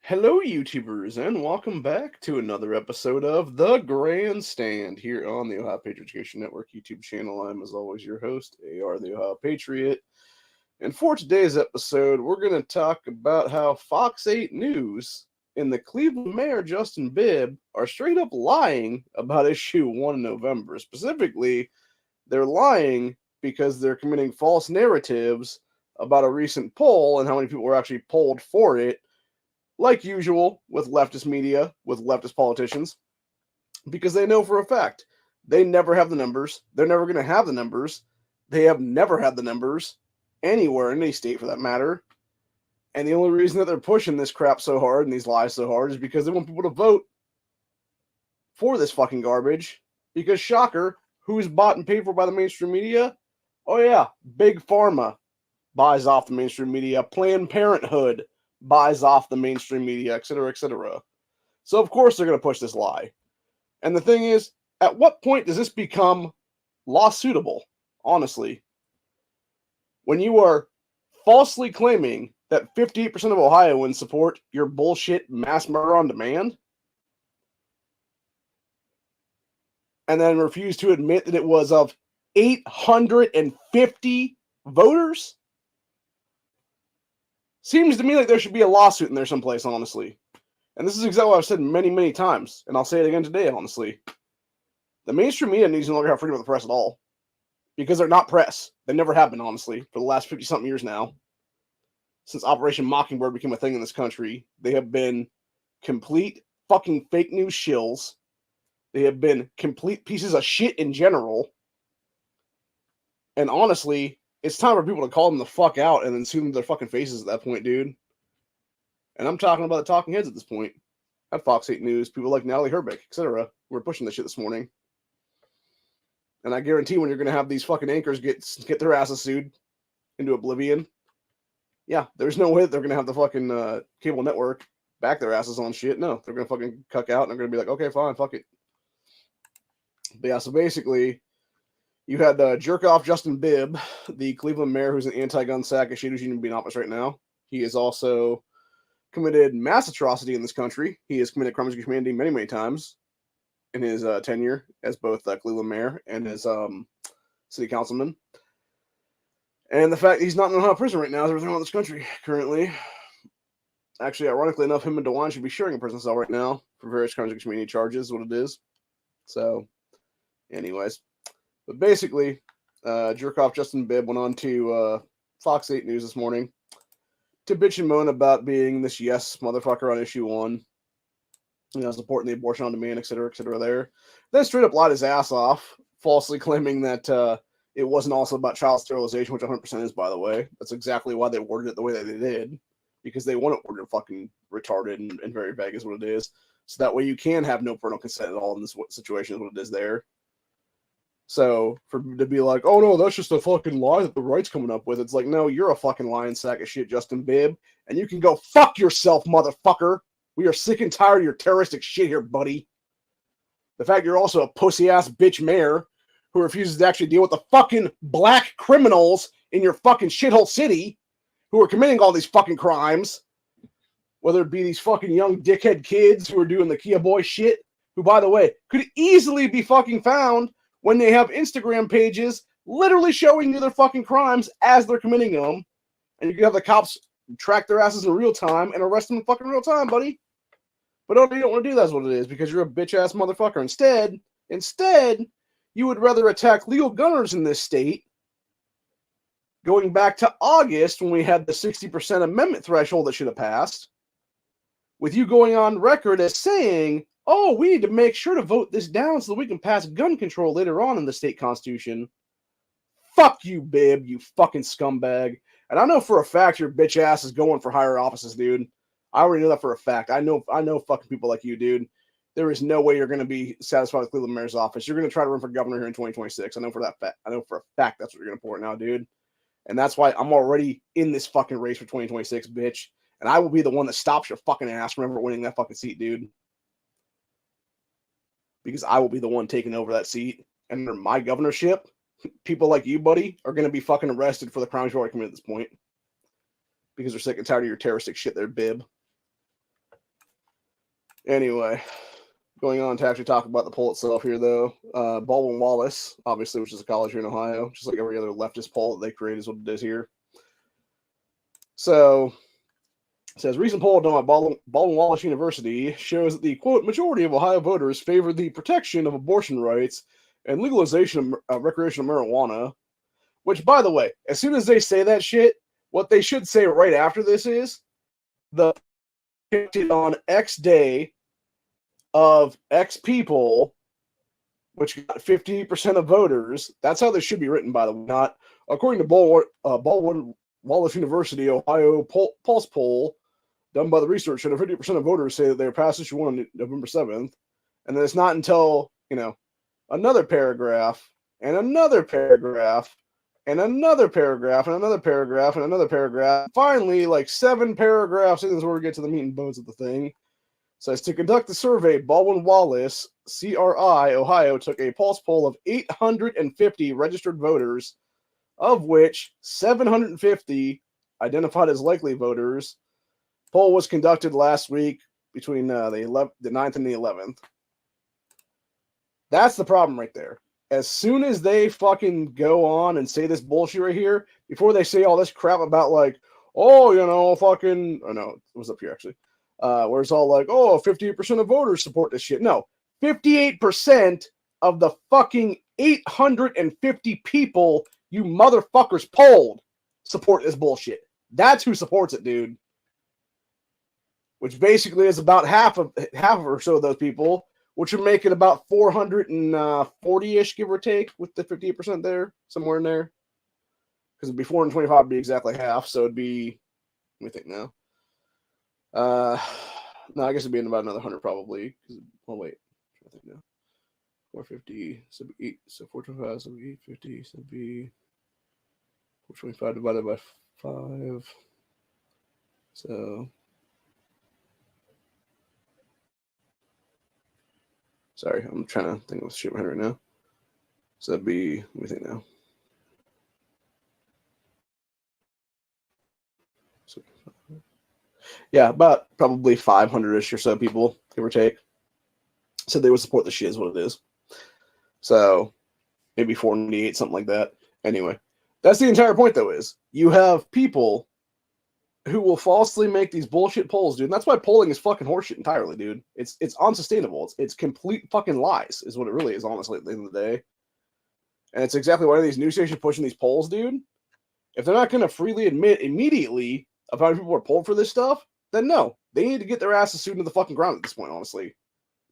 Hello, YouTubers, and welcome back to another episode of The Grandstand here on the Ohio Patriot Education Network YouTube channel. I'm, as always, your host, AR the Ohio Patriot. And for today's episode, we're going to talk about how Fox 8 News and the Cleveland Mayor, Justin Bibb, are straight up lying about issue 1 in November. Specifically, they're lying because they're committing false narratives about a recent poll and how many people were actually polled for it, like usual with leftist media, with leftist politicians, because they know for a fact they never have the numbers. They're never going to have the numbers. They have never had the numbers anywhere in any state for that matter. And the only reason that they're pushing this crap so hard and these lies so hard is because they want people to vote for this fucking garbage. Because, shocker, who's bought and paid for by the mainstream media? Oh, yeah, Big Pharma buys off the mainstream media. Planned Parenthood buys off the mainstream media, etc., etc. So, of course, they're going to push this lie. And the thing is, at what point does this become lawsuitable, honestly? When you are falsely claiming that 58% of Ohioans support your bullshit mass murder on demand, and then refuse to admit that it was of 850 voters? Seems to me like there should be a lawsuit in there someplace, honestly. And this is exactly what I've said many, many times, and I'll say it again today, honestly. The mainstream media needs to no longer have freedom of the press at all. Because they're not press. They never have been, honestly, for the last 50-something years now. Since Operation Mockingbird became a thing in this country, they have been complete fucking fake news shills. They have been complete pieces of shit in general. And honestly, it's time for people to call them the fuck out and then sue them to their fucking faces at that point, dude. And I'm talking about the talking heads at this point. At Fox 8 News, people like Natalie Herbeck, etc., who are pushing this shit this morning. And I guarantee when you're going to have these fucking anchors get their asses sued into oblivion, yeah, there's no way that they're going to have the fucking cable network back their asses on shit. No, they're going to fucking cuck out and they're going to be like, okay, fine, fuck it. But yeah, so basically, you had jerk off Justin Bibb, the Cleveland mayor who's an anti-gun sack of shit who's even being in office right now. He has also committed mass atrocity in this country. He has committed crimes against humanity many, many times in his tenure as both Cleveland mayor and as city councilman. And the fact he's not in Ohio prison right now is everything wrong with this country currently. Actually, ironically enough, him and DeWine should be sharing a prison cell right now for various crimes against humanity charges, what it is. So, anyways. But basically, jerk off Justin Bibb went on to Fox 8 News this morning to bitch and moan about being this yes motherfucker on issue 1. You know, supporting the abortion on demand, etc., there. Then straight up lied his ass off, falsely claiming that it wasn't also about child sterilization, which 100% is, by the way. That's exactly why they worded it the way that they did, because they want it worded fucking retarded and very vague is what it is. So that way you can have no parental consent at all in this situation is what it is there. So for to be like, oh no, that's just a fucking lie that the right's coming up with. It's like, no, you're a fucking lying sack of shit, Justin Bibb, and you can go fuck yourself, motherfucker. We are sick and tired of your terroristic shit here, buddy. The fact you're also a pussy-ass bitch mayor who refuses to actually deal with the fucking black criminals in your fucking shithole city who are committing all these fucking crimes, whether it be these fucking young dickhead kids who are doing the Kia Boy shit, who, by the way, could easily be fucking found when they have Instagram pages literally showing you their fucking crimes as they're committing them, and you can have the cops track their asses in real time and arrest them in fucking real time, buddy. But you don't want to do that is what it is, because you're a bitch-ass motherfucker. Instead, you would rather attack legal gunners in this state, going back to August when we had the 60% amendment threshold that should have passed, with you going on record as saying, oh, we need to make sure to vote this down so that we can pass gun control later on in the state constitution. Fuck you, Bibb, you fucking scumbag. And I know for a fact your bitch ass is going for higher offices, dude. I already know that for a fact. I know fucking people like you, dude. There is no way you're going to be satisfied with Cleveland Mayor's office. You're going to try to run for governor here in 2026. I know for a fact that's what you're going to pour now, dude. And that's why I'm already in this fucking race for 2026, bitch. And I will be the one that stops your fucking ass from ever winning that fucking seat, dude. Because I will be the one taking over that seat. And under my governorship, people like you, buddy, are going to be fucking arrested for the crimes you've already committed at this point. Because they're sick and tired of your terroristic shit there, Bibb. Anyway, going on to actually talk about the poll itself here, though. Baldwin Wallace, obviously, which is a college here in Ohio, just like every other leftist poll that they create is what it is here. So, it says, recent poll done by Baldwin Wallace University shows that the, quote, majority of Ohio voters favor the protection of abortion rights and legalization of recreational marijuana, which, by the way, as soon as they say that shit, what they should say right after this is, the on X day of X people, which got 50% of voters. That's how this should be written, by the way. Not according to Baldwin Wallace University, Ohio Pulse poll done by the research showed 50% of voters say that their passage should won on November 7th. And then it's not until, another paragraph and another paragraph and another paragraph and another paragraph and another paragraph. Finally, like 7 paragraphs in is where we get to the meat and bones of the thing. Says, to conduct the survey, Baldwin Wallace, CRI, Ohio, took a pulse poll of 850 registered voters, of which 750 identified as likely voters. Poll was conducted last week between the 9th and the 11th. That's the problem right there. As soon as they fucking go on and say this bullshit right here, before they say all this crap about like, oh, fucking, oh no, it was up here actually. Where it's all like, oh, 58% of voters support this shit. No, 58% of the fucking 850 people you motherfuckers polled support this bullshit. That's who supports it, dude. Which basically is about half or so of those people, which would make it about 440-ish, give or take, with the 58% there, somewhere in there. Because it'd be 425 would be exactly half, so it'd be, let me think now. No, I guess it'd be in about another 100 probably. Oh wait, I think now. 450, so it'd be 8, so 425, so it'd be 850, so it'd be 425 divided by 5. So, sorry, I'm trying to think of shit in my head right now. So that'd be, let me think now. So, yeah, about probably 500-ish or so people, give or take, said they would support the shit is what it is. So maybe 498, something like that. Anyway, that's the entire point, though, is you have people who will falsely make these bullshit polls, dude. And that's why polling is fucking horseshit entirely, dude. It's unsustainable. It's complete fucking lies, is what it really is, honestly, at the end of the day. And it's exactly why these news stations pushing these polls, dude. If they're not going to freely admit immediately of how many people are polled for this stuff, then no. They need to get their asses sued to the fucking ground at this point, honestly.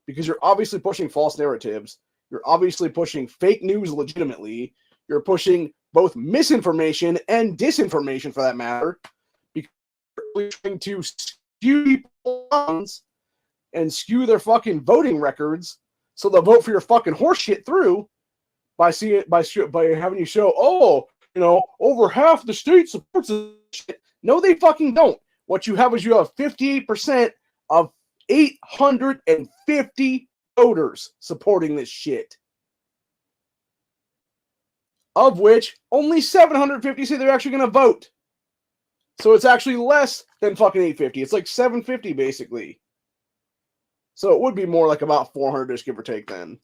Because you're obviously pushing false narratives. You're obviously pushing fake news legitimately. You're pushing both misinformation and disinformation, for that matter. Because you're trying to skew people's and skew their fucking voting records so they'll vote for your fucking horseshit through by having you show, oh, over half the state supports this shit. No, they fucking don't. What you have is you have 58% of 850 voters supporting this shit. Of which only 750 say they're actually going to vote. So it's actually less than fucking 850. It's like 750 basically. So it would be more like about 400-ish, give or take then.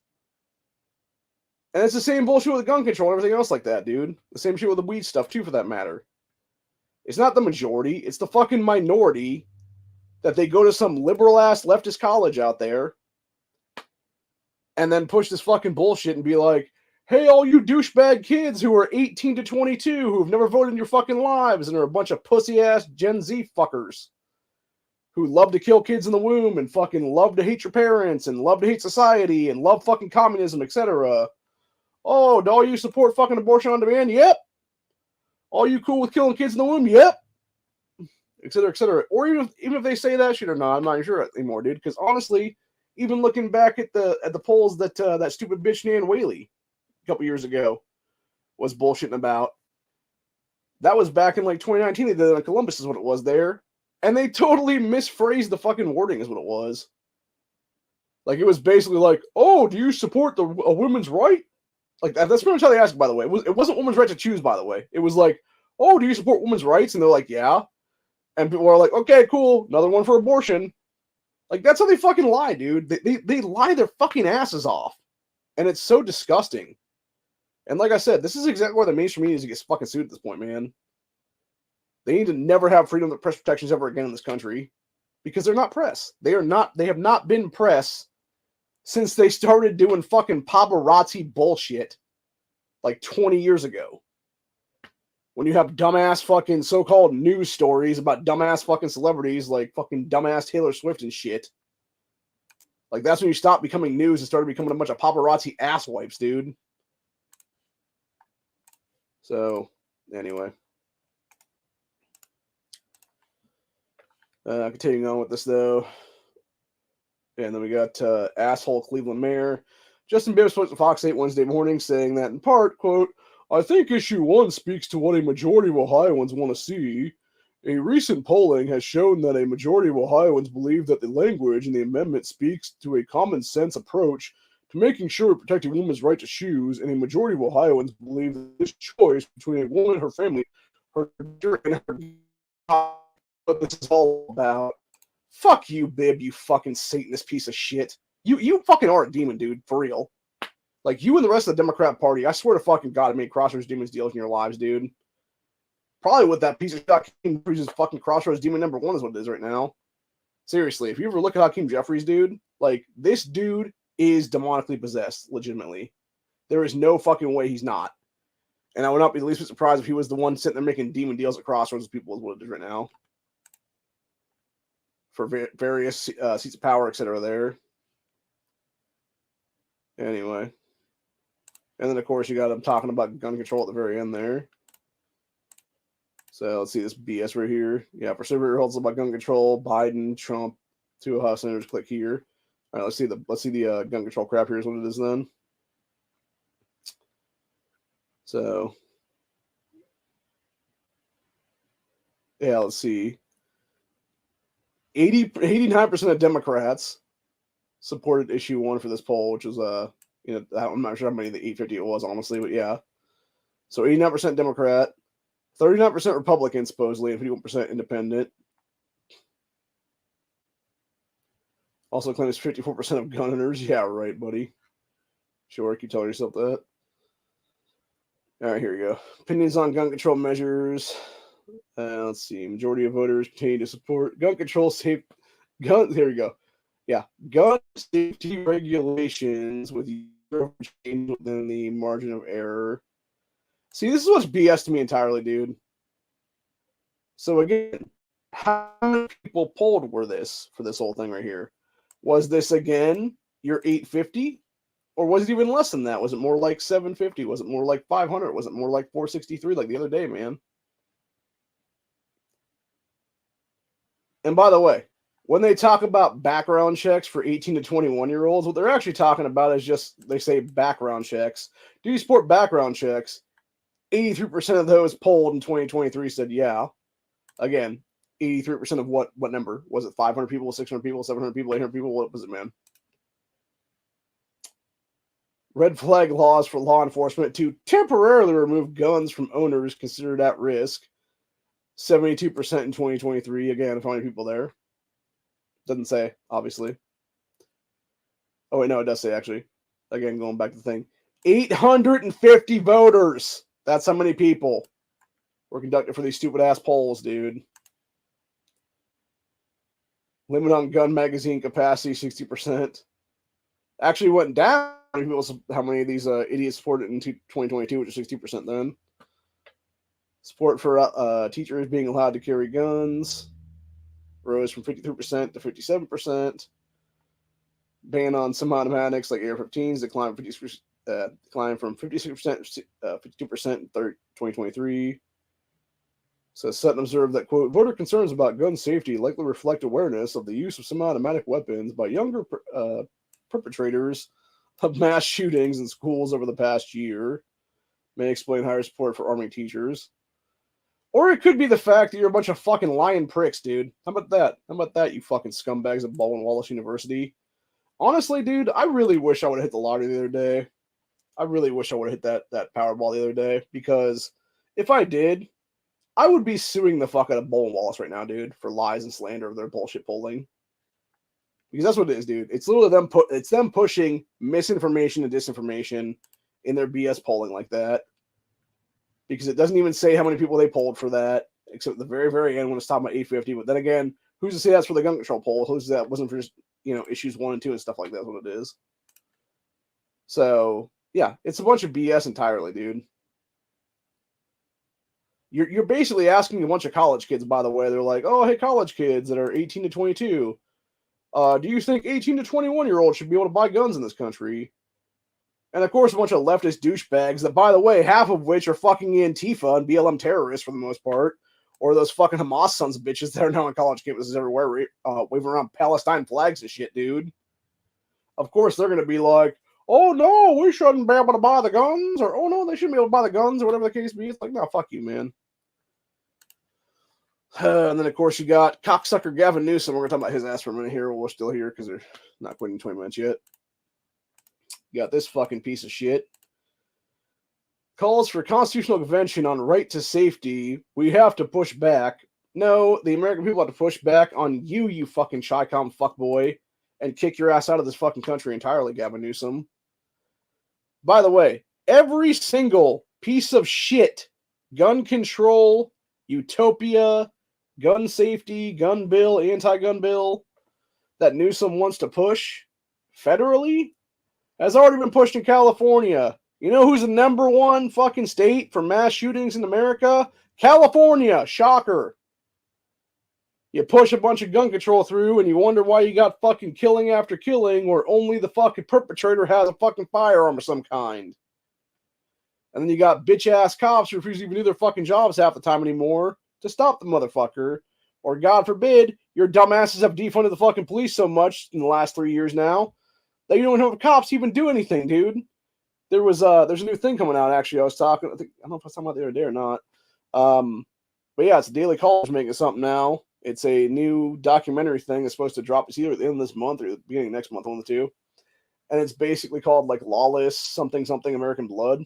And it's the same bullshit with gun control and everything else like that, dude. The same shit with the weed stuff too, for that matter. It's not the majority. It's the fucking minority that they go to some liberal-ass leftist college out there and then push this fucking bullshit and be like, hey, all you douchebag kids who are 18 to 22 who've never voted in your fucking lives and are a bunch of pussy-ass Gen Z fuckers who love to kill kids in the womb and fucking love to hate your parents and love to hate society and love fucking communism, etc. Oh, do all you support fucking abortion on demand? Yep. All you cool with killing kids in the womb? Yep. Etc. etc. Or even if they say that shit or not, I'm not even sure anymore, dude. Because honestly, even looking back at the polls that that stupid bitch Nan Whaley a couple years ago was bullshitting about, that was back in like 2019. They did it in Columbus, is what it was there, and they totally misphrased the fucking wording, is what it was. Like it was basically like, oh, do you support a women's right? Like that's pretty much how they asked, by the way. It wasn't women's right to choose, by the way. It was like, oh, do you support women's rights? And they're like, yeah. And people are like, okay, cool, another one for abortion. Like, that's how they fucking lie, dude. They lie their fucking asses off. And it's so disgusting. And like I said, this is exactly why the mainstream media gets fucking sued at this point, man. They need to never have freedom of press protections ever again in this country. Because they're not press. They have not been press since they started doing fucking paparazzi bullshit like 20 years ago. When you have dumbass fucking so-called news stories about dumbass fucking celebrities like fucking dumbass Taylor Swift and shit. Like, that's when you stopped becoming news and started becoming a bunch of paparazzi asswipes, dude. So, anyway. Continuing on with this, though. And then we got asshole Cleveland mayor. Justin Bibb spoke to Fox 8 Wednesday morning, saying that, in part, quote, I think issue 1 speaks to what a majority of Ohioans want to see. A recent polling has shown that a majority of Ohioans believe that the language in the amendment speaks to a common sense approach to making sure it protects a woman's right to choose, and a majority of Ohioans believe that this choice between a woman and her family, her gender, and her what this is all about. Fuck you, Bibb, you fucking Satanist piece of shit. You fucking are a demon, dude, for real. Like, you and the rest of the Democrat Party, I swear to fucking God, I made Crossroads Demons deals in your lives, dude. Probably with that piece of shit, Hakeem Jeffries' fucking Crossroads Demon number 1 is what it is right now. Seriously, if you ever look at Hakeem Jeffries, dude, like, this dude is demonically possessed, legitimately. There is no fucking way he's not. And I would not be the least bit surprised if he was the one sitting there making demon deals at Crossroads with people, is what it is right now. For various seats of power, etc. there. Anyway. And then, of course, you got him talking about gun control at the very end there. So let's see this BS right here. Yeah, for several years about gun control, Biden, Trump, 2 Ohio senators. Click here. All right, let's see the gun control crap. Here's what it is then. So yeah, let's see. 89% of Democrats supported issue 1 for this poll, which was I'm not sure how many of the 850 it was, honestly, but yeah. So 89% Democrat, 39% Republican, supposedly, and 51% independent. Also claims 54% of gun owners. Yeah, right, buddy. Sure, keep telling yourself that. All right, here we go. Opinions on gun control measures. Let's see. Majority of voters continue to support gun control safe. Here we go. Yeah, gun safety regulations with change within the margin of error. See, this is what's BS to me entirely, dude. So again, how many people polled were this for this whole thing right here? Was this again your 850? Or was it even less than that? Was it more like 750? Was it more like 500? Was it more like 463 like the other day, man? And by the way, when they talk about background checks for 18 to 21-year-olds, what they're actually talking about is just, they say background checks. Do you support background checks? 83% of those polled in 2023 said yeah. Again, 83% of what number? Was it 500 people, 600 people, 700 people, 800 people? What was it, man? Red flag laws for law enforcement to temporarily remove guns from owners considered at risk. 72% in 2023. Again, how many people there? Doesn't say, obviously. Oh, wait, no, it does say, actually. Again, going back to the thing. 850 voters. That's how many people were conducted for these stupid-ass polls, dude. Limit on gun magazine capacity, 60%. Actually went down. How many of these idiots supported in 2022, which is 60% then. Support for teachers being allowed to carry guns rose from 53% to 57%. Ban on semi-automatics like AR-15s declined from 56% to 52% in 2023. So Sutton observed that, quote, voter concerns about gun safety likely reflect awareness of the use of semi-automatic weapons by younger perpetrators of mass shootings in schools over the past year. May explain higher support for arming teachers. Or it could be the fact that you're a bunch of fucking lying pricks, dude. How about that? How about that, you fucking scumbags at Baldwin Wallace University? Honestly, dude, I really wish I would have hit the lottery the other day. I really wish I would have hit that Powerball the other day, because if I did, I would be suing the fuck out of Baldwin Wallace right now, dude, for lies and slander of their bullshit polling. Because that's what it is, dude. It's literally them pushing misinformation and disinformation in their BS polling like that. Because it doesn't even say how many people they polled for that, except at the very, very end when it's talking about 850. But then again, who's to say that's for the gun control poll? Who's to say that wasn't for just, issues 1 and 2 and stuff like that? That's what it is. So, yeah, it's a bunch of BS entirely, dude. You're basically asking a bunch of college kids, by the way. They're like, oh, hey, college kids that are 18 to 22. Do you think 18 to 21-year-olds should be able to buy guns in this country? And of course, a bunch of leftist douchebags that, by the way, half of which are fucking Antifa and BLM terrorists for the most part, or those fucking Hamas sons of bitches that are now on college campuses everywhere, waving around Palestine flags and shit, dude. Of course, they're going to be like, oh no, we shouldn't be able to buy the guns, or oh no, they shouldn't be able to buy the guns, or whatever the case be. It's like, no, fuck you, man. And then, of course, you got cocksucker Gavin Newsom. We're going to talk about his ass for a minute here. We're still here because they're not quitting 20 minutes yet. You got this fucking piece of shit. Calls for constitutional convention on right to safety. We have to push back. No, the American people have to push back on you, you fucking Chi-Com fuckboy, and kick your ass out of this fucking country entirely, Gavin Newsom. By the way, every single piece of shit, gun control, utopia, gun safety, gun bill, anti-gun bill, that Newsom wants to push federally, has already been pushed in California. You know who's the number one fucking state for mass shootings in America? California. Shocker. You push a bunch of gun control through and you wonder why you got fucking killing after killing where only the fucking perpetrator has a fucking firearm of some kind. And then you got bitch-ass cops who refuse to even do their fucking jobs half the time anymore to stop the motherfucker. Or God forbid, your dumbasses have defunded the fucking police so much in the last 3 years now that you don't have cops even do anything, dude. There's a new thing coming out, actually. I don't know if I was talking about the other day or not. But yeah, it's Daily Caller's making something now. It's a new documentary thing that's supposed to drop. It's either at the end of this month or the beginning of next month, one of the two. And it's basically called like Lawless something American Blood.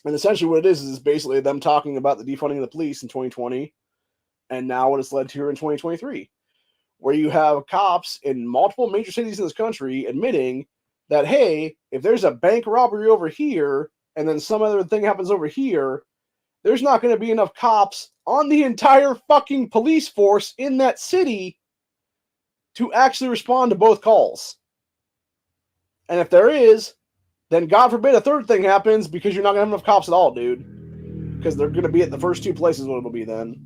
And essentially what it is basically them talking about the defunding of the police in 2020 and now what it's led to here in 2023. Where you have cops in multiple major cities in this country admitting that, hey, if there's a bank robbery over here and then some other thing happens over here, there's not going to be enough cops on the entire fucking police force in that city to actually respond to both calls. And if there is, then God forbid a third thing happens because you're not going to have enough cops at all, dude. Because they're going to be at the first two places what it'll be then.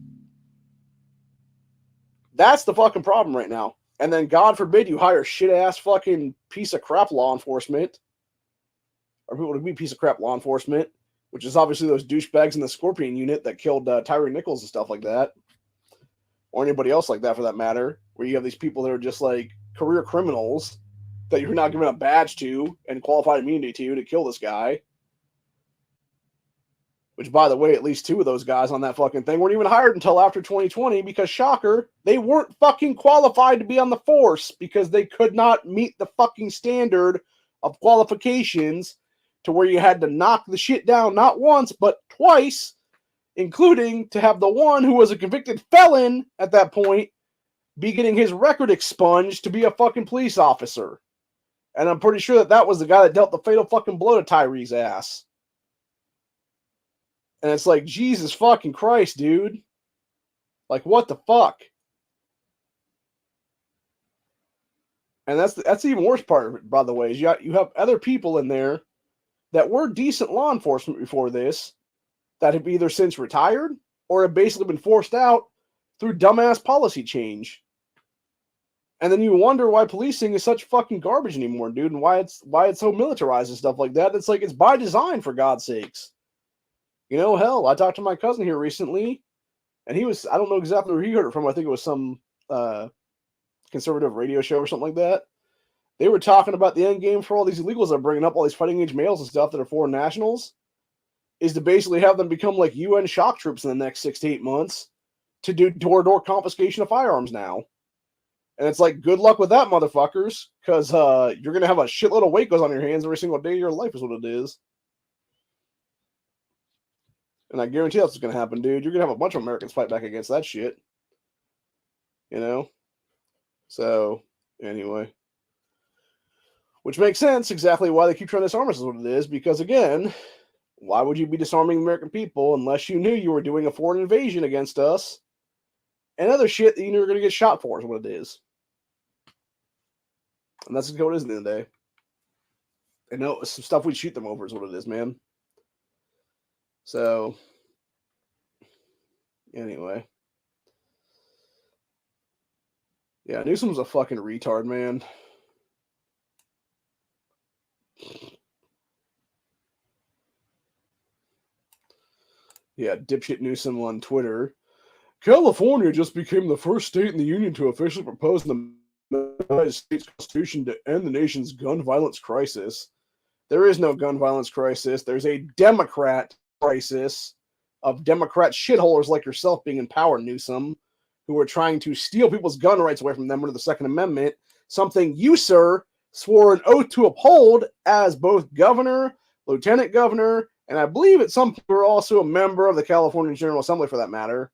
That's the fucking problem right now. And then God forbid you hire shit-ass fucking piece of crap law enforcement. Or people to be piece of crap law enforcement. Which is obviously those douchebags in the Scorpion unit that killed Tyree Nichols and stuff like that. Or anybody else like that for that matter. Where you have these people that are just like career criminals that you're not giving a badge to and qualified immunity to kill this guy. Which, by the way, at least two of those guys on that fucking thing weren't even hired until after 2020 because, shocker, they weren't fucking qualified to be on the force because they could not meet the fucking standard of qualifications to where you had to knock the shit down not once, but twice, including to have the one who was a convicted felon at that point be getting his record expunged to be a fucking police officer. And I'm pretty sure that was the guy that dealt the fatal fucking blow to Tyree's ass. And it's like, Jesus fucking Christ, dude. Like, what the fuck? And that's the even worse part of it, by the way, is you have other people in there that were decent law enforcement before this that have either since retired or have basically been forced out through dumbass policy change. And then you wonder why policing is such fucking garbage anymore, dude, and why it's so militarized and stuff like that. It's like, it's by design, for God's sakes. You know, hell, I talked to my cousin here recently, and I don't know exactly where he heard it from. I think it was some conservative radio show or something like that. They were talking about the end game for all these illegals that are bringing up, all these fighting age males and stuff that are foreign nationals, is to basically have them become like UN shock troops in the next 6 to 8 months to do door-to-door confiscation of firearms now. And it's like, good luck with that, motherfuckers, because you're going to have a shitload of weight goes on your hands every single day of your life is what it is. And I guarantee that's what's going to happen, dude. You're going to have a bunch of Americans fight back against that shit. You know? So, Anyway. Which makes sense exactly why they keep trying to disarm us is what it is, because again, why would you be disarming the American people unless you knew you were doing a foreign invasion against us and other shit that you knew you were going to get shot for is what it is. And that's what it is at the end of the day. And no, some stuff we'd shoot them over is what it is, man. So, anyway. Yeah, Newsom's a fucking retard, man. Yeah, dipshit Newsom on Twitter. California just became the first state in the union to officially propose the United States Constitution to end the nation's gun violence crisis. There is no gun violence crisis. There's a Democrat crisis of Democrat shitholers like yourself being in power, Newsom, who are trying to steal people's gun rights away from them under the Second Amendment, something you, sir, swore an oath to uphold as both governor, lieutenant governor, and I believe at some point you were also a member of the California General Assembly for that matter.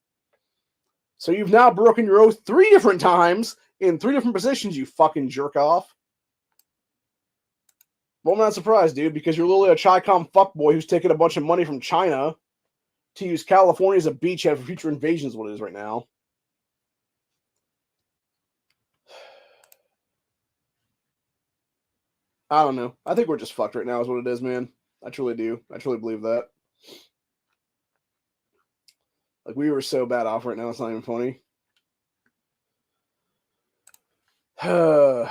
So you've now broken your oath 3 different times in 3 different positions, you fucking jerk off. Well, I'm not surprised, dude, because you're literally a Chi-Com fuckboy who's taking a bunch of money from China to use California as a beachhead for future invasions, what it is right now. I don't know. I think we're just fucked right now is what it is, man. I truly do. I truly believe that. Like, we were so bad off right now, it's not even funny. Trying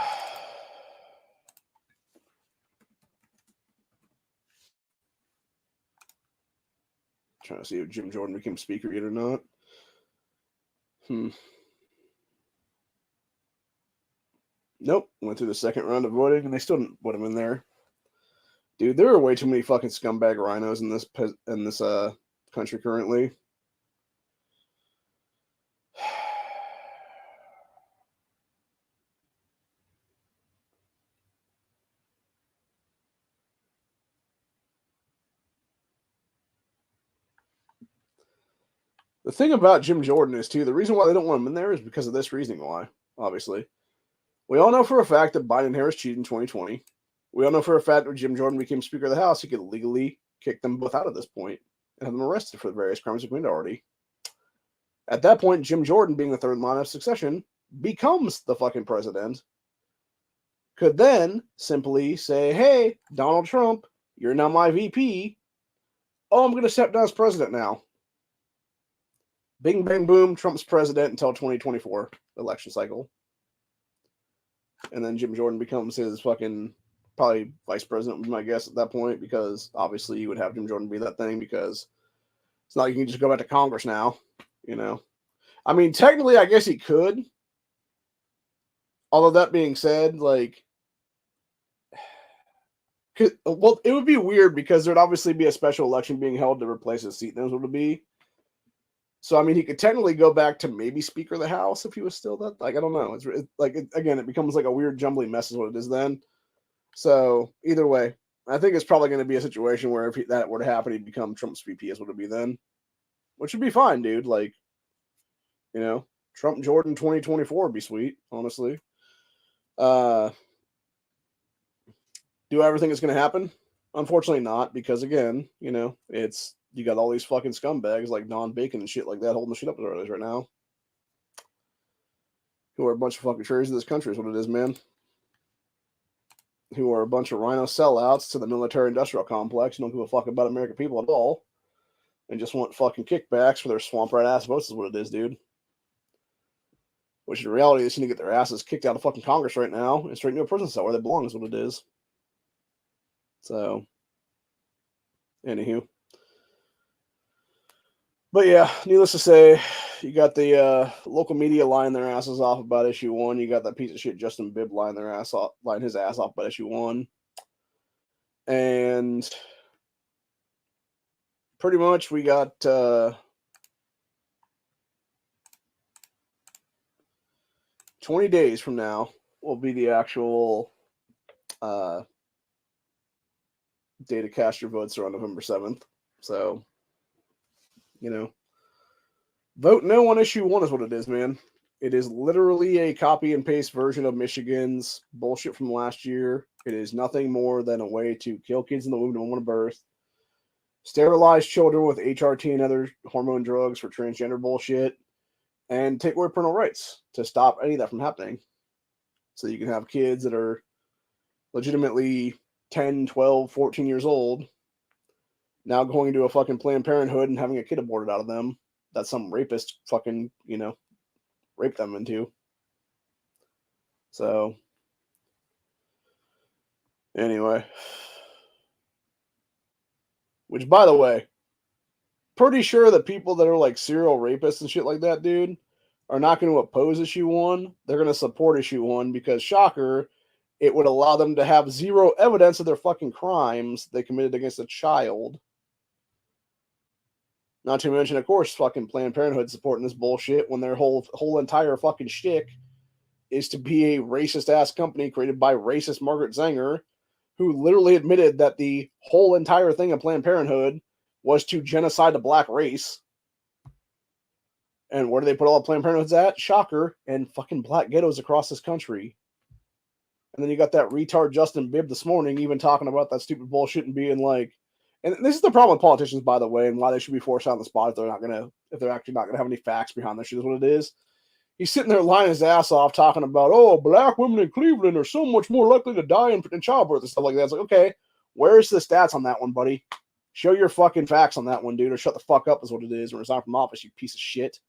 to see if Jim Jordan became speaker yet or not. Nope. Went through the second round of voting, and they still didn't put him in there. Dude, there are way too many fucking scumbag rhinos in this country currently. The thing about Jim Jordan is, too, the reason why they don't want him in there is because of this reasoning why, obviously. We all know for a fact that Biden and Harris cheated in 2020. We all know for a fact that when Jim Jordan became Speaker of the House, he could legally kick them both out at this point and have them arrested for the various crimes they committed already. At that point, Jim Jordan, being the third line of succession, becomes the fucking president. Could then simply say, hey, Donald Trump, you're now my VP. Oh, I'm going to step down as president now. Bing, bang, boom, Trump's president until 2024 election cycle. And then Jim Jordan becomes his fucking, probably vice president would be my guess at that point, because obviously you would have Jim Jordan be that thing, because it's not like you can just go back to Congress now, you know. I mean, technically, I guess he could. Although that being said, like, well, it would be weird because there'd obviously be a special election being held to replace his seat. That's what it would be. So, I mean, he could technically go back to maybe Speaker of the House if he was still that. Like, I don't know. It's like, again, it becomes like a weird jumbly mess is what it is then. So, either way, I think it's probably going to be a situation where if that were to happen, he'd become Trump's VP is what it'd be then. Which would be fine, dude. Like, you know, Trump Jordan 2024 would be sweet, honestly. Do I ever think it's going to happen? Unfortunately not, because again, you know, you got all these fucking scumbags like Don Bacon and shit like that holding the shit up as it is right now. Who are a bunch of fucking traitors in this country is what it is, man. Who are a bunch of rhino sellouts to the military-industrial complex, who don't give a fuck about American people at all, and just want fucking kickbacks for their swamp rat ass votes is what it is, dude. Which in reality, they seem to get their asses kicked out of fucking Congress right now and straight into a prison cell where they belong is what it is. So, anywho. But yeah, needless to say, you got the local media lying their asses off about issue 1. You got that piece of shit Justin Bibb lying his ass off about issue 1. And pretty much we got 20 days from now will be the actual day to cast your votes are on November 7th. So, you know, vote no on issue 1 is what it is, man. It is literally a copy and paste version of Michigan's bullshit from last year. It is nothing more than a way to kill kids in the womb to moment of birth, sterilize children with HRT and other hormone drugs for transgender bullshit, and take away parental rights to stop any of that from happening. So you can have kids that are legitimately 10, 12, 14 years old now going to a fucking Planned Parenthood and having a kid aborted out of them that some rapist fucking, raped them into. So, anyway. Which, by the way, pretty sure that people that are like serial rapists and shit like that, dude, are not going to oppose issue 1. They're going to support issue 1 because, shocker, it would allow them to have zero evidence of their fucking crimes they committed against a child. Not to mention, of course, fucking Planned Parenthood supporting this bullshit when their whole entire fucking shtick is to be a racist-ass company created by racist Margaret Sanger, who literally admitted that the whole entire thing of Planned Parenthood was to genocide the black race. And where do they put all the Planned Parenthoods at? Shocker, and fucking black ghettos across this country. And then you got that retard Justin Bibb this morning even talking about that stupid bullshit and being like, and this is the problem with politicians, by the way, and why they should be forced out on the spot if they're actually not gonna have any facts behind their shit is what it is. He's sitting there lying his ass off talking about, oh, black women in Cleveland are so much more likely to die in childbirth and stuff like that. It's like, okay, where's the stats on that one, buddy? Show your fucking facts on that one, dude, or shut the fuck up is what it is and resign from office, you piece of shit.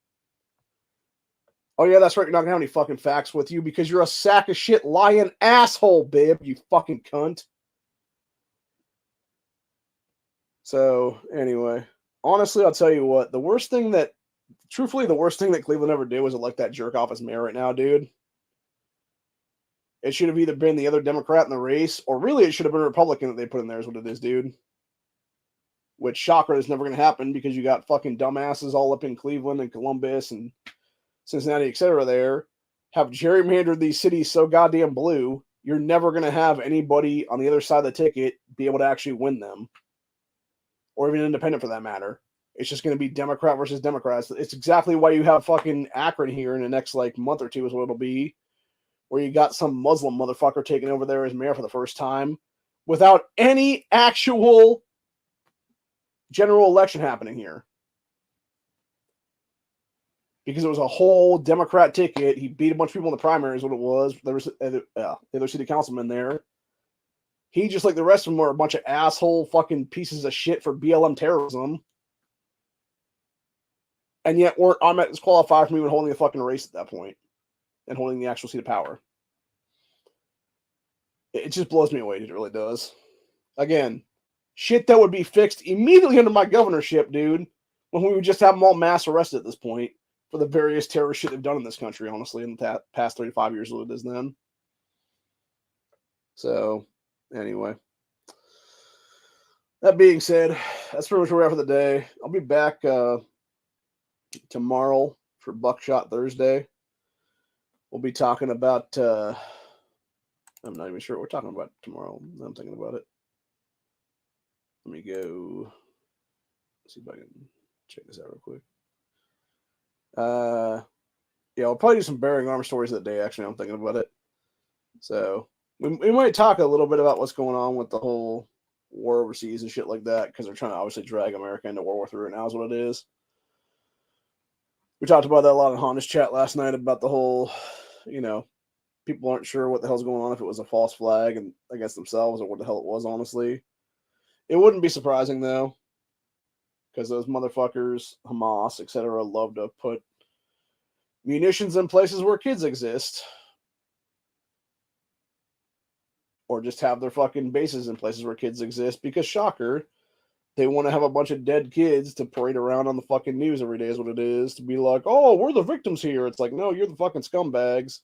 Oh, yeah, that's right. You're not going to have any fucking facts with you because you're a sack of shit lying asshole, Bibb, you fucking cunt. So, anyway, honestly, I'll tell you what, the worst thing that Cleveland ever did was elect that jerk off as mayor right now, dude. It should have either been the other Democrat in the race, or really it should have been a Republican that they put in there is what it is, dude. Which, shocker, is never going to happen because you got fucking dumbasses all up in Cleveland and Columbus and Cincinnati, etc. there, have gerrymandered these cities so goddamn blue, you're never going to have anybody on the other side of the ticket be able to actually win them. Or even independent for that matter. It's just going to be Democrat versus Democrats. It's exactly why you have fucking Akron here in the next month or two is what it'll be, where you got some Muslim motherfucker taking over there as mayor for the first time without any actual general election happening here. Because it was a whole Democrat ticket. He beat a bunch of people in the primaries, what it was. There was the other city councilman there. He, just like the rest of them, were a bunch of asshole fucking pieces of shit for BLM terrorism. And yet weren't disqualified from even holding the fucking race at that point. And holding the actual seat of power. It just blows me away, it really does. Again, shit that would be fixed immediately under my governorship, dude. When we would just have them all mass arrested at this point. For the various terrorist shit they've done in this country, honestly, in the past 35 years of it is then. So, anyway. That being said, that's pretty much where we're at for the day. I'll be back tomorrow for Buckshot Thursday. We'll be talking about, I'm not even sure what we're talking about tomorrow. I'm thinking about it. Let me go see if I can check this out real quick. Yeah, I'll probably do some bearing armor stories of the day, actually. I'm thinking about it. So, we might talk a little bit about what's going on with the whole war overseas and shit like that, because they're trying to obviously drag America into World War III right now is what it is. We talked about that a lot in Honda's chat last night about the whole, people aren't sure what the hell's going on, if it was a false flag and against themselves or what the hell it was, honestly. It wouldn't be surprising, though, because those motherfuckers, Hamas, etc., love to put munitions in places where kids exist. Or just have their fucking bases in places where kids exist, because, shocker, they want to have a bunch of dead kids to parade around on the fucking news every day is what it is. To be like, oh, we're the victims here. It's like, no, you're the fucking scumbags.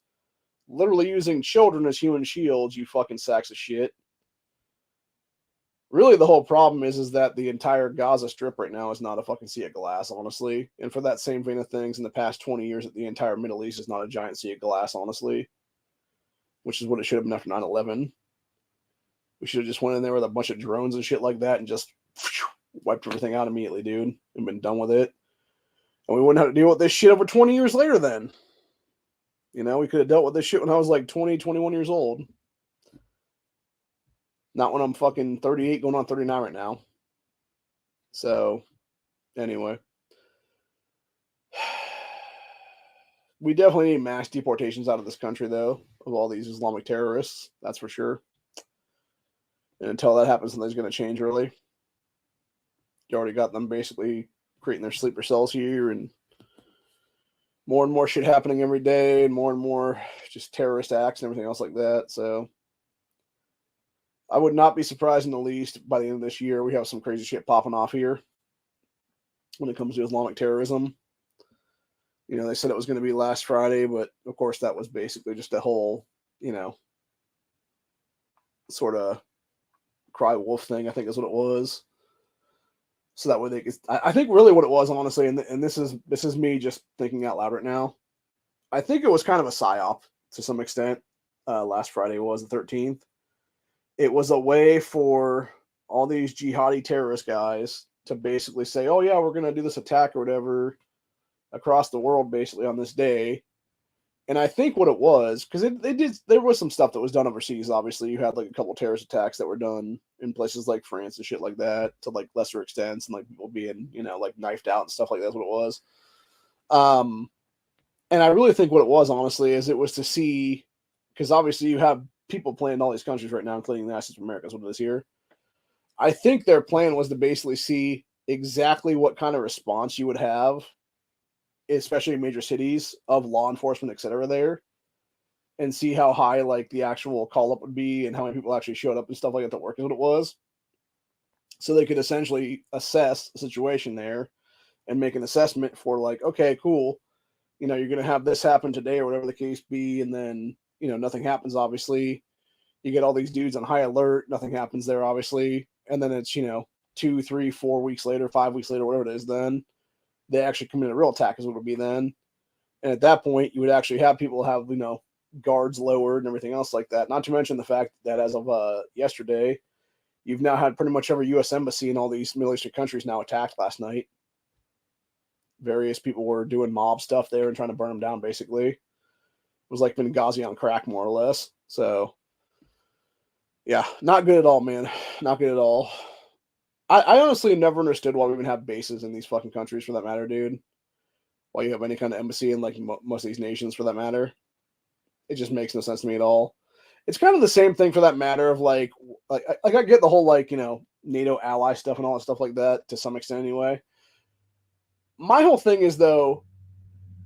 Literally using children as human shields, you fucking sacks of shit. Really, the whole problem is that the entire Gaza Strip right now is not a fucking sea of glass, honestly. And for that same vein of things, in the past 20 years, the entire Middle East is not a giant sea of glass, honestly. Which is what it should have been after 9/11. We should have just went in there with a bunch of drones and shit like that and just wiped everything out immediately, dude. And been done with it. And we wouldn't have to deal with this shit over 20 years later then. You know, we could have dealt with this shit when I was like 20, 21 years old. Not when I'm fucking 38 going on 39 right now. So, anyway. We definitely need mass deportations out of this country, though, of all these Islamic terrorists. That's for sure. And until that happens, nothing's going to change, really. You already got them basically creating their sleeper cells here, and more shit happening every day, and more just terrorist acts and everything else like that. So I would not be surprised in the least by the end of this year we have some crazy shit popping off here when it comes to Islamic terrorism. You know, they said it was going to be last Friday, but of course that was basically just a whole, you know, sort of cry wolf thing, I think is what it was. So that way they could, I think really what it was, honestly, and this is me just thinking out loud right now. I think it was kind of a psyop to some extent. Last Friday was the 13th. It was a way for all these jihadi terrorist guys to basically say, oh yeah, we're going to do this attack or whatever across the world basically on this day. And I think what it was, because there was some stuff that was done overseas. Obviously, you had like a couple terrorist attacks that were done in places like France and shit like that to like lesser extents, and like people being, you know, like knifed out and stuff like that's what it was. And I really think what it was, honestly, is it was to see, because obviously you have people playing in all these countries right now, including the United States of America, is what it is here. I think their plan was to basically see exactly what kind of response you would have, especially in major cities, of law enforcement, etc. there, and see how high like the actual call up would be and how many people actually showed up and stuff like that to work is what it was. So they could essentially assess the situation there and make an assessment for like, okay, cool, you know, you're going to have this happen today or whatever the case be. And then, you know, nothing happens, obviously. You get all these dudes on high alert. Nothing happens there, obviously. And then it's, you know, 2, 3, 4 weeks later, 5 weeks later, whatever it is, then they actually commit a real attack is what it would be then. And at that point, you would actually have people have, you know, guards lowered and everything else like that. Not to mention the fact that as of yesterday, you've now had pretty much every U.S. embassy in all these Middle Eastern countries now attacked last night. Various people were doing mob stuff there and trying to burn them down, basically. It was like Benghazi on crack, more or less. So, yeah, not good at all, man. Not good at all. I honestly never understood why we even have bases in these fucking countries, for that matter, dude. Why you have any kind of embassy in like most of these nations, for that matter. It just makes no sense to me at all. It's kind of the same thing, for that matter, of like I get the whole like, you know, NATO ally stuff and all that stuff like that to some extent anyway. My whole thing is, though,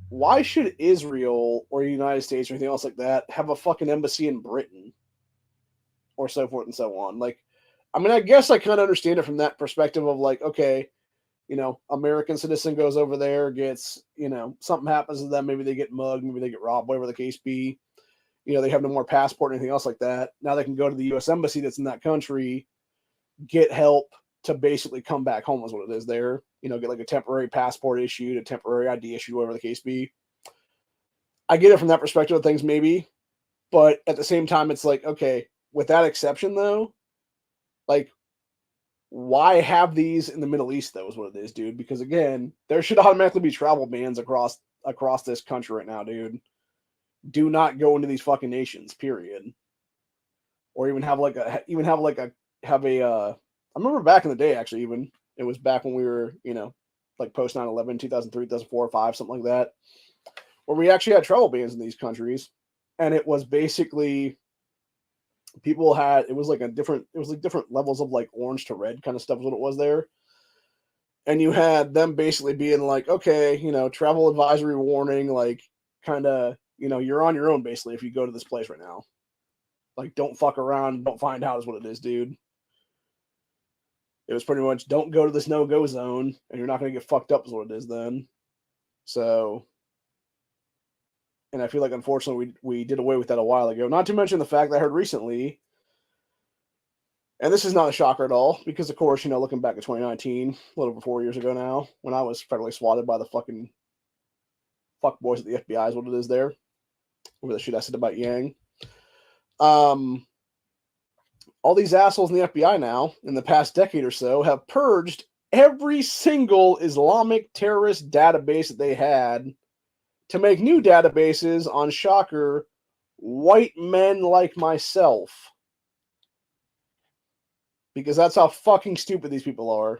why should Israel or the United States or anything else like that have a fucking embassy in Britain or so forth and so on? Like, I mean, I guess I kind of understand it from that perspective of like, okay, you know, American citizen goes over there, gets, you know, something happens to them. Maybe they get mugged, maybe they get robbed, whatever the case be. You know, they have no more passport or anything else like that. Now they can go to the U.S. embassy that's in that country, get help to basically come back home is what it is there. You know, get like a temporary passport issued, a temporary ID issued, whatever the case be. I get it from that perspective of things, maybe. But at the same time, it's like, okay, with that exception, though, like, why have these in the Middle East, though, is what it is, dude. Because, again, there should automatically be travel bans across this country right now, dude. Do not go into these fucking nations, period. Or even have I remember back in the day, actually, even, it was back when we were, you know, like post 9/11, 2003, 2004, 5, something like that, where we actually had travel bans in these countries. And it was basically, it was like different levels of like orange to red kind of stuff is what it was there. And you had them basically being like, okay, you know, travel advisory warning, like kind of, you know, you're on your own basically if you go to this place right now. Like, don't fuck around, don't find out is what it is, dude. It was pretty much, don't go to this no-go zone, and you're not going to get fucked up is what it is then. So, and I feel like, unfortunately, we did away with that a while ago. Not to mention the fact that I heard recently, and this is not a shocker at all, because, of course, you know, looking back at 2019, a little over 4 years ago now, when I was federally swatted by the fucking fuck boys at the FBI is what it is there, over the shit I said about Yang. All these assholes in the FBI now, in the past decade or so, have purged every single Islamic terrorist database that they had to make new databases on, shocker, white men like myself. Because that's how fucking stupid these people are.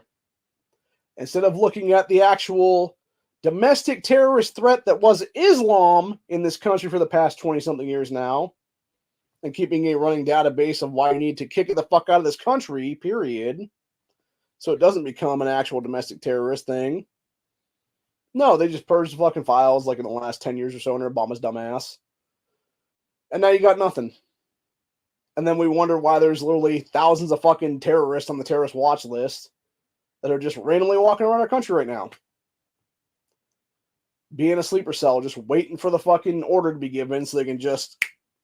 Instead of looking at the actual domestic terrorist threat that was Islam in this country for the past 20-something years now, and keeping a running database of why you need to kick it the fuck out of this country, period, so it doesn't become an actual domestic terrorist thing. No, they just purged the fucking files like in the last 10 years or so under Obama's dumbass. And now you got nothing. And then we wonder why there's literally thousands of fucking terrorists on the terrorist watch list that are just randomly walking around our country right now. Be in a sleeper cell, just waiting for the fucking order to be given so they can just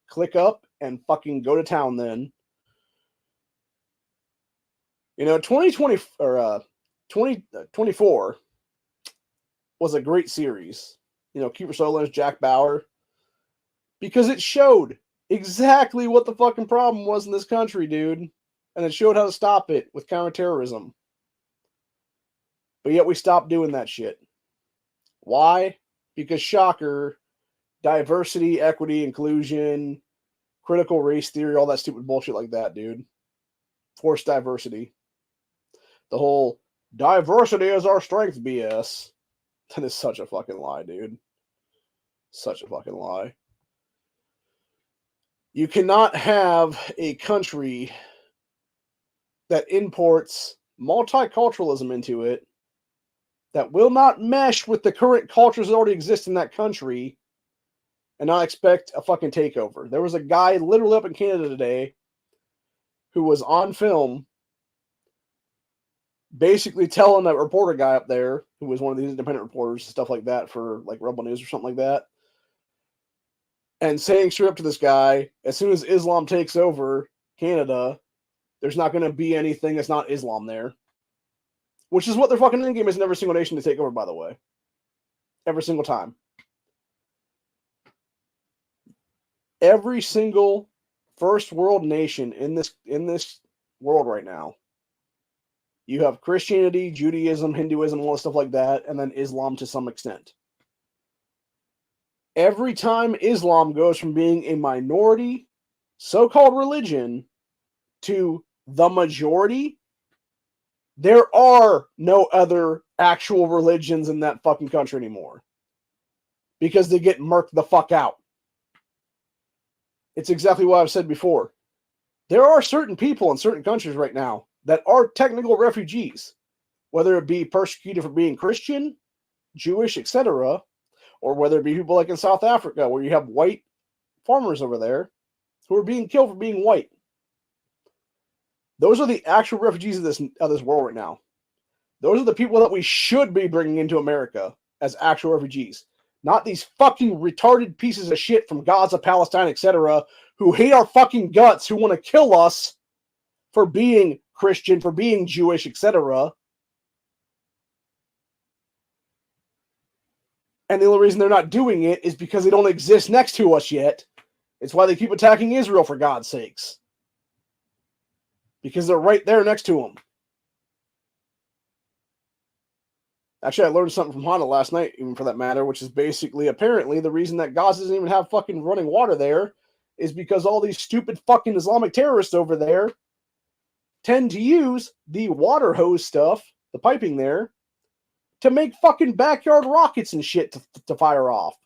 click up and fucking go to town then. You know, 2024 was a great series. You know, Kiefer Sutherland's Jack Bauer. Because it showed exactly what the fucking problem was in this country, dude. And it showed how to stop it with counterterrorism. But yet we stopped doing that shit. Why? Because, shocker, diversity, equity, inclusion, critical race theory, all that stupid bullshit like that, dude. Forced diversity. The whole diversity is our strength BS. That is such a fucking lie, dude. Such a fucking lie. You cannot have a country that imports multiculturalism into it that will not mesh with the current cultures that already exist in that country and not expect a fucking takeover. There was a guy literally up in Canada today who was on film basically telling a reporter guy up there who was one of these independent reporters and stuff like that for like Rebel News or something like that, and saying straight up to this guy, as soon as Islam takes over Canada, there's not going to be anything that's not Islam there. Which is what their fucking endgame is in every single nation to take over, by the way. Every single time. Every single first world nation in this world right now, you have Christianity, Judaism, Hinduism, all that stuff like that, and then Islam to some extent. Every time Islam goes from being a minority, so-called religion, to the majority, there are no other actual religions in that fucking country anymore. Because they get murked the fuck out. It's exactly what I've said before. There are certain people in certain countries right now that are technical refugees, whether it be persecuted for being Christian, Jewish, etc., or whether it be people like in South Africa, where you have white farmers over there who are being killed for being white. Those are the actual refugees of this world right now. Those are the people that we should be bringing into America as actual refugees. Not these fucking retarded pieces of shit from Gaza, Palestine, etc., who hate our fucking guts, who want to kill us for being Christian, for being Jewish, etc. And the only reason they're not doing it is because they don't exist next to us yet. It's why they keep attacking Israel, for God's sakes. Because they're right there next to them. Actually, I learned something from Honda last night, even for that matter, which is basically, apparently, the reason that Gaza doesn't even have fucking running water there is because all these stupid fucking Islamic terrorists over there tend to use the water hose stuff, the piping there, to make fucking backyard rockets and shit to fire off.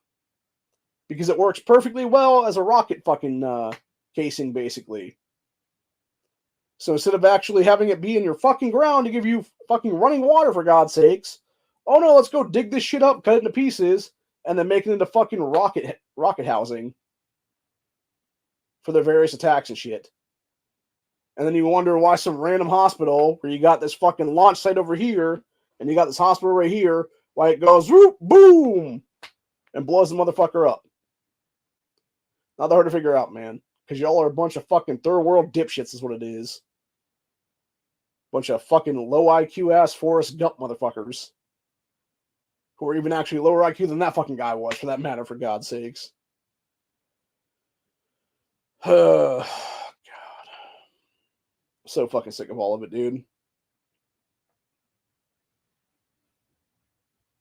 Because it works perfectly well as a rocket fucking casing, basically. So instead of actually having it be in your fucking ground to give you fucking running water, for God's sakes, oh no, let's go dig this shit up, cut it into pieces, and then make it into fucking rocket housing for their various attacks and shit. And then you wonder why some random hospital, where you got this fucking launch site over here, and you got this hospital right here, why it goes, whoop, boom, and blows the motherfucker up. Not that hard to figure out, man. Because y'all are a bunch of fucking third world dipshits is what it is. Bunch of fucking low IQ ass Forrest Gump motherfuckers. Who are even actually lower IQ than that fucking guy was, for that matter, for God's sakes. God. I'm so fucking sick of all of it, dude.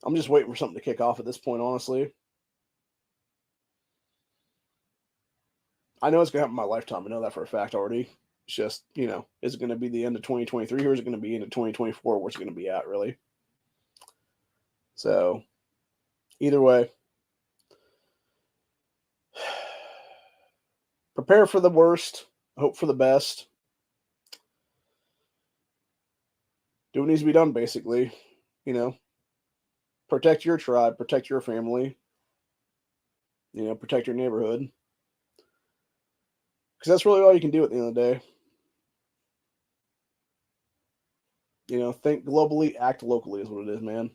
I'm just waiting for something to kick off at this point, honestly. I know it's going to happen in my lifetime. I know that for a fact already. It's just, is it going to be the end of 2023 or is it going to be into 2024? Where's it going to be at, really? So, either way, prepare for the worst, hope for the best. Do what needs to be done, basically. Protect your tribe, protect your family, protect your neighborhood. Because that's really all you can do at the end of the day. Think globally, act locally is what it is, man.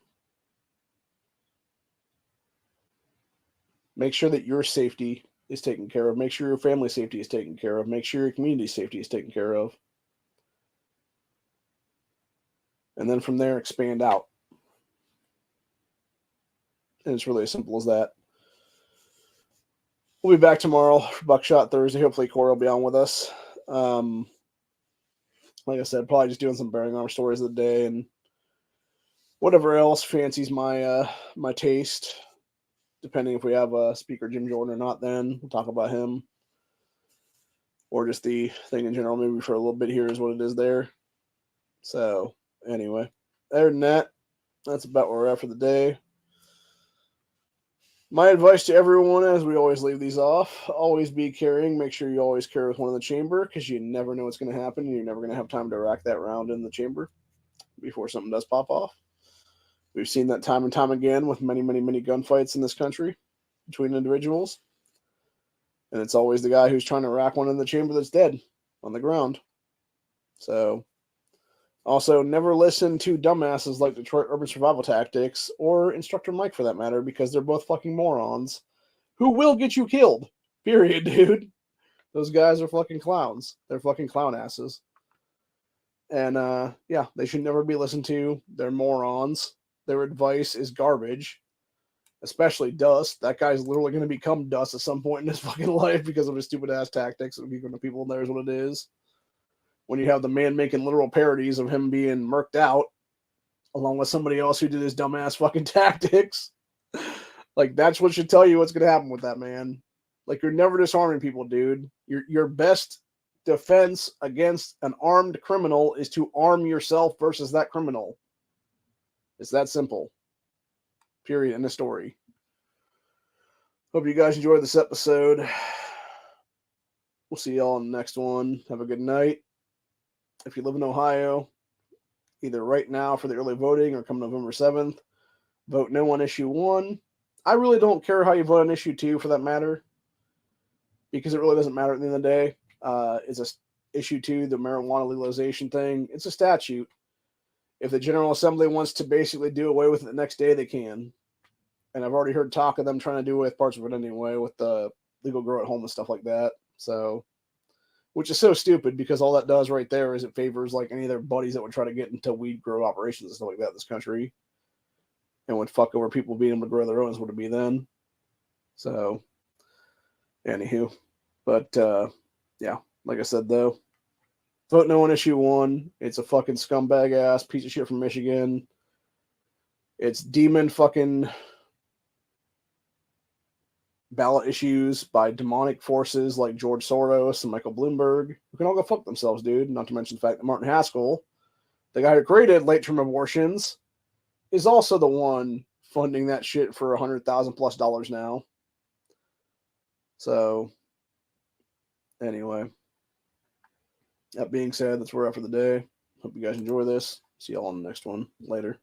Make sure that your safety is taken care of. Make sure your family safety is taken care of. Make sure your community safety is taken care of. And then from there, expand out. And it's really as simple as that. We'll be back tomorrow for Buckshot Thursday. Hopefully Corey will be on with us. Like I said, probably just doing some bearing armor stories of the day and whatever else fancies my my taste. Depending if we have a speaker Jim Jordan or not, then we'll talk about him. Or just the thing in general, maybe for a little bit here is what it is there. So, anyway, other than that, that's about where we're at for the day. My advice to everyone, as we always leave these off, always be carrying. Make sure you always carry with one in the chamber because you never know what's going to happen. And you're never going to have time to rack that round in the chamber before something does pop off. We've seen that time and time again with many, many, many gunfights in this country between individuals. And it's always the guy who's trying to rack one in the chamber that's dead on the ground. So, also, never listen to dumbasses like Detroit Urban Survival Tactics or Instructor Mike for that matter, because they're both fucking morons who will get you killed. Period, dude. Those guys are fucking clowns. They're fucking clown asses. And, yeah, they should never be listened to. They're morons. Their advice is garbage. Especially Dust. That guy's literally going to become Dust at some point in his fucking life because of his stupid ass tactics and keeping the people in there is what it is. When you have the man making literal parodies of him being murked out, along with somebody else who did his dumbass fucking tactics, like that's what should tell you what's going to happen with that man. Like you're never disarming people, dude. Your best defense against an armed criminal is to arm yourself versus that criminal. It's that simple. Period. End of story. Hope you guys enjoyed this episode. We'll see y'all in the next one. Have a good night. If you live in Ohio, either right now for the early voting or come November 7th, vote no on issue 1. I really don't care how you vote on issue 2 for that matter, because it really doesn't matter at the end of the day. It's a issue 2, the marijuana legalization thing. It's a statute. If the General Assembly wants to basically do away with it the next day, they can. And I've already heard talk of them trying to do away with parts of it anyway, with the legal grow at home and stuff like that. So, which is so stupid because all that does right there is it favors like any of their buddies that would try to get into weed grow operations and stuff like that in this country, and would fuck over people being able to grow their own is what it'd be then. So, anywho, but yeah, like I said though, vote no on issue 1. It's a fucking scumbag ass piece of shit from Michigan. It's demon fucking ballot issues by demonic forces like George Soros and Michael Bloomberg, who can all go fuck themselves, dude. Not to mention the fact that Martin Haskell, the guy who created late-term abortions, is also the one funding that shit for $100,000+ now. So, anyway, that being said, that's where we're at for the day. Hope you guys enjoy this. See y'all on the next one. Later.